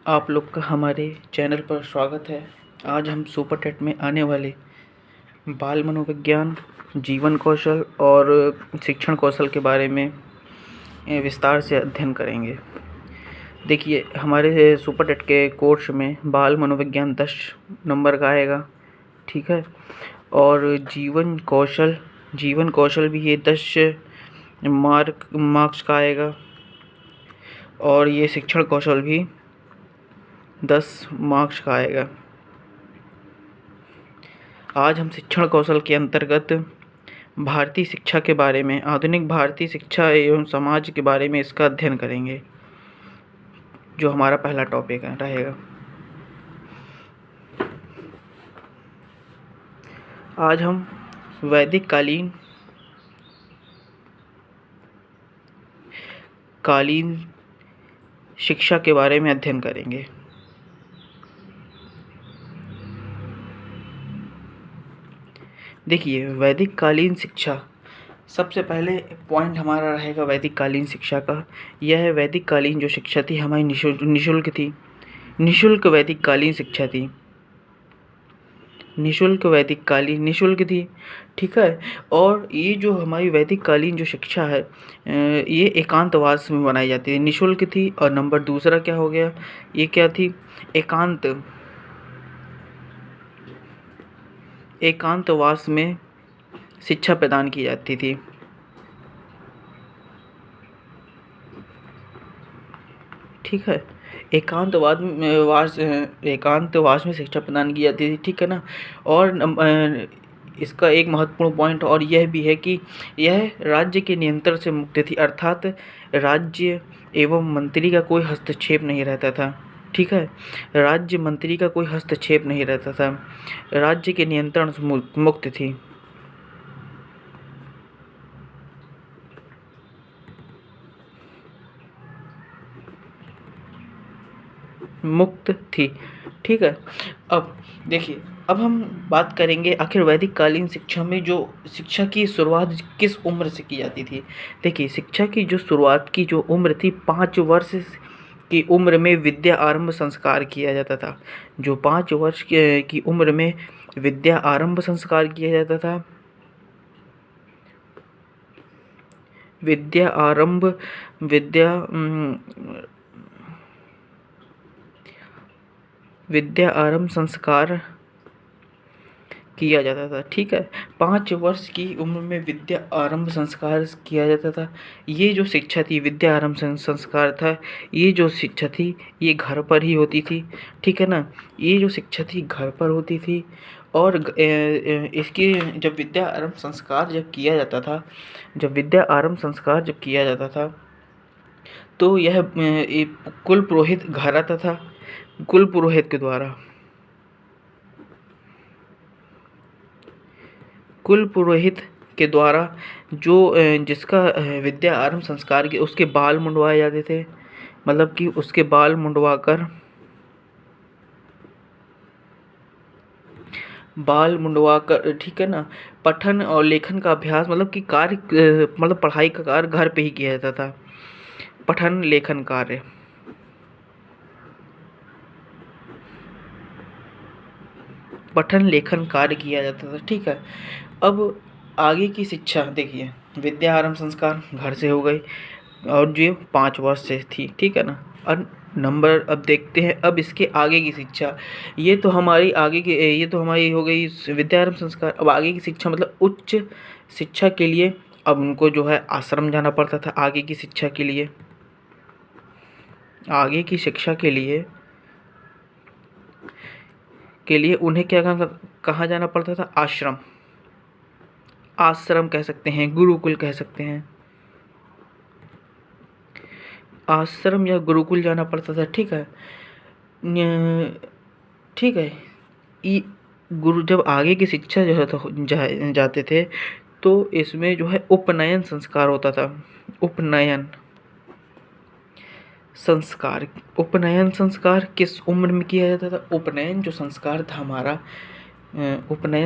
आप लोग का हमारे चैनल पर स्वागत है। आज हम सुपर टेट में आने वाले बाल मनोविज्ञान, जीवन कौशल और शिक्षण कौशल के बारे में विस्तार से अध्ययन करेंगे। देखिए, हमारे सुपर टेट के कोर्स में बाल मनोविज्ञान 10 नंबर का आएगा, ठीक है। और जीवन कौशल भी ये 10 मार्क्स का आएगा। और ये शिक्षण कौशल भी 10 मार्क्स का आएगा। आज हम शिक्षण कौशल के अंतर्गत भारतीय शिक्षा के बारे में, आधुनिक भारतीय शिक्षा एवं समाज के बारे में इसका अध्ययन करेंगे, जो हमारा पहला टॉपिक रहेगा। आज हम वैदिक कालीन शिक्षा के बारे में अध्ययन करेंगे। देखिए, वैदिक कालीन शिक्षा, सबसे पहले पॉइंट हमारा रहेगा वैदिक कालीन शिक्षा का। यह है वैदिक कालीन जो शिक्षा थी हमारी निःशुल्क थी। निःशुल्क वैदिक कालीन शिक्षा थी। निःशुल्क वैदिक कालीन निःशुल्क थी, ठीक है। और ये जो हमारी वैदिक कालीन जो शिक्षा है, ये एकांतवास में बनाई जाती है। निःशुल्क थी। और नंबर दूसरा क्या हो गया, ये क्या थी, एकांतवास में शिक्षा प्रदान की जाती थी, ठीक है। एकांतवास में शिक्षा प्रदान की जाती थी, ठीक है ना। और इसका एक महत्वपूर्ण पॉइंट और यह भी है कि यह राज्य के नियंत्रण से मुक्त थी, अर्थात राज्य एवं मंत्री का कोई हस्तक्षेप नहीं रहता था, ठीक है। राज्य मंत्री का कोई हस्तक्षेप नहीं रहता था, राज्य के नियंत्रण से मुक्त थी। मुक्त थी, ठीक है। अब देखिए, अब हम बात करेंगे आखिर वैदिक कालीन शिक्षा में जो शिक्षा की शुरुआत किस उम्र से की जाती थी। देखिए, शिक्षा की जो शुरुआत की जो उम्र थी, 5 वर्ष की उम्र में विद्या आरंभ संस्कार किया जाता था। जो 5 वर्ष की उम्र में विद्या आरंभ संस्कार किया जाता था। विद्या आरंभ संस्कार किया जाता था, ठीक है। 5 वर्ष की उम्र में विद्या आरंभ संस्कार किया जाता था। ये जो शिक्षा थी, विद्या आरंभ संस्कार था, ये जो शिक्षा थी ये घर पर ही होती थी, ठीक है ना। ये जो शिक्षा थी घर पर होती थी। और इसकी जब विद्या आरंभ संस्कार जब किया जाता था, तो यह कुल पुरोहित घर आता था। कुल पुरोहित के द्वारा जो जिसका विद्या आरंभ संस्कार के उसके बाल मुंडवाए जाते थे, मतलब कि उसके बाल मुंडवाकर ठीक है ना, पठन और लेखन का अभ्यास, मतलब कि पढ़ाई का कार्य घर पे ही किया जाता था। पठन लेखन कार्य किया जाता था, ठीक है। अब आगे की शिक्षा देखिए, विद्या आरंभ संस्कार घर से हो गई और जो 5 वर्ष से थी, ठीक है ना। और नंबर अब देखते हैं, अब इसके आगे की शिक्षा, ये तो हमारी हो गई विद्या आरंभ संस्कार। अब आगे की शिक्षा मतलब उच्च शिक्षा के लिए अब उनको जो है आश्रम जाना पड़ता था। आगे की शिक्षा के लिए, आगे की शिक्षा के लिए उन्हें कहाँ जाना पड़ता था, आश्रम कह सकते हैं, गुरुकुल कह सकते हैं, आश्रम या गुरुकुल जाना पड़ता था, ठीक है। ठीक है। जब आगे की शिक्षा जो है तो जाते थे, तो इसमें जो है उपनयन संस्कार होता था। उपनयन संस्कार किस उम्र में किया जाता था? उपनयन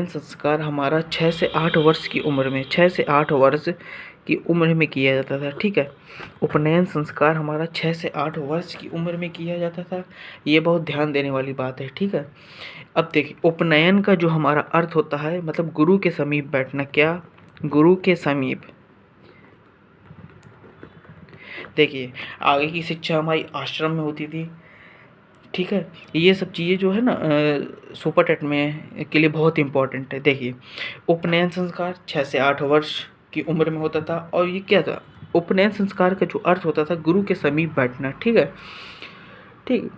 संस्कार हमारा 6 से 8 वर्ष की उम्र में, 6 से 8 वर्ष की उम्र में किया जाता था। ठीक है, उपनयन संस्कार हमारा 6 से 8 वर्ष की उम्र में किया जाता था। ये बहुत ध्यान देने वाली बात है। ठीक है, अब देखिए उपनयन का जो हमारा अर्थ होता है मतलब गुरु के समीप बैठना। क्या? गुरु के समीप। देखिए आगे की शिक्षा हमारी आश्रम में होती थी। ठीक है, ये सब चीज़ें जो है ना सुपर टेट में के लिए बहुत इंपॉर्टेंट है। देखिए उपनयन संस्कार 6 से 8 वर्ष की उम्र में होता था। और ये क्या था? उपनयन संस्कार का जो अर्थ होता था गुरु के समीप बैठना। ठीक है, ठीक।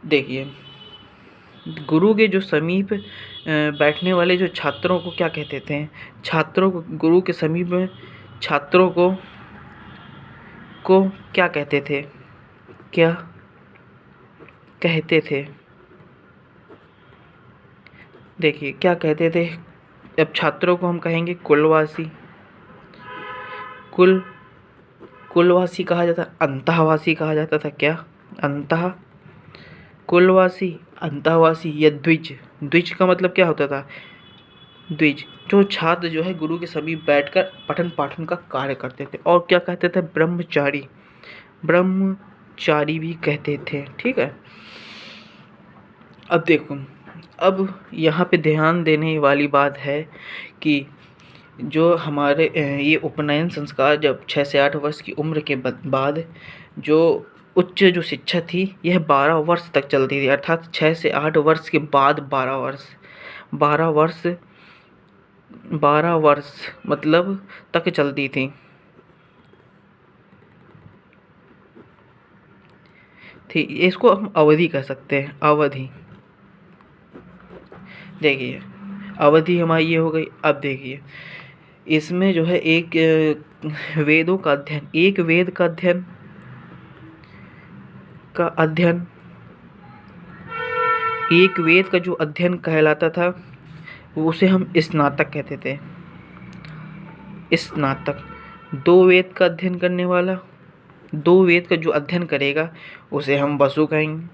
देखिए गुरु के जो समीप बैठने वाले जो छात्रों को क्या कहते थे? छात्रों को गुरु के समीप में छात्रों को क्या कहते थे? क्या कहते थे? देखिए क्या कहते थे? अब छात्रों को हम कहेंगे कुलवासी। कुलवासी कहा जाता, अंतःवासी कहा जाता था। क्या? अंतः कुलवासी, अंतःवासी या द्विज। द्विज का मतलब क्या होता था? द्विज जो छात्र जो है गुरु के समीप बैठकर पठन पाठन का कार्य करते थे। और क्या कहते थे? ब्रह्मचारी। ब्रह्मचारी भी कहते थे। ठीक है, अब देखो, अब यहाँ पे ध्यान देने वाली बात है कि जो हमारे ये उपनयन संस्कार जब 6 से 8 वर्ष की उम्र के बाद जो उच्च जो शिक्षा थी यह 12 वर्ष तक चलती थी। अर्थात 6 से 8 वर्ष के बाद 12 वर्ष मतलब तक चलती थी। ठीक, इसको हम अवधि कह सकते हैं। अवधि। देखिए अवधि हमारी ये हो गई। अब देखिए इसमें जो है एक वेदों का अध्ययन, एक वेद का अध्ययन एक वेद का जो अध्ययन कहलाता था उसे हम स्नातक कहते थे। स्नातक। 2 वेद का अध्ययन करने वाला, 2 वेद का जो अध्ययन करेगा उसे हम वसु कहेंगे।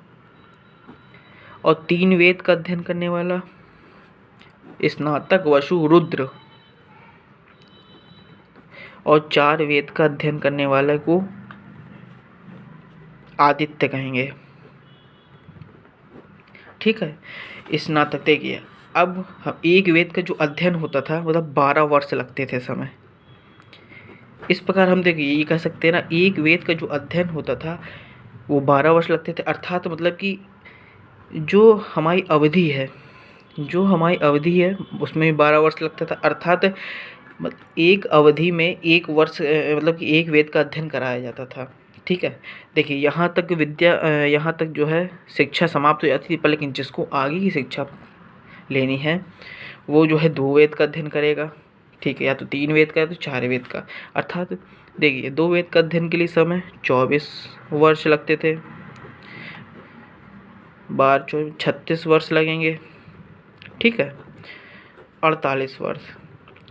और 3 वेद का अध्ययन करने वाला स्नातक, वसु, रुद्र। और 4 वेद का अध्ययन करने वाले को आदित्य कहेंगे। ठीक है, स्नातक। देखिए अब हम एक वेद का जो अध्ययन होता था मतलब 12 वर्ष लगते थे समय। इस प्रकार हम देखिए ये कह सकते हैं ना, एक वेद का जो अध्ययन होता था वो 12 वर्ष लगते थे। अर्थात मतलब कि जो हमारी अवधि है उसमें 12 वर्ष लगता था। अर्थात एक अवधि में 1 वर्ष मतलब कि एक वेद का अध्ययन कराया जाता था। ठीक है, देखिए यहाँ तक जो है शिक्षा समाप्त हो जाती थी पर लेकिन जिसको आगे की शिक्षा लेनी है वो जो है 2 वेद का अध्ययन करेगा। ठीक है, या तो 3 वेद का या तो 4 वेद का। अर्थात देखिए 2 वेद का अध्ययन के लिए समय 24 वर्ष लगते थे। 36 वर्ष लगेंगे। ठीक है, 48 वर्ष।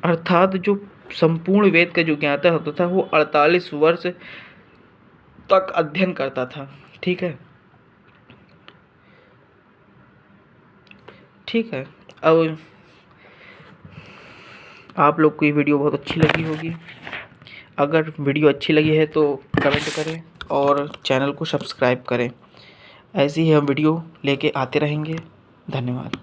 अर्थात जो संपूर्ण वेद का जो ज्ञाता होता था वो 48 वर्ष तक अध्ययन करता था। ठीक है, ठीक है। अब आप लोग को ये वीडियो बहुत अच्छी लगी होगी। अगर वीडियो अच्छी लगी है तो कमेंट करें और चैनल को सब्सक्राइब करें। ऐसे ही हम वीडियो लेके आते रहेंगे। धन्यवाद।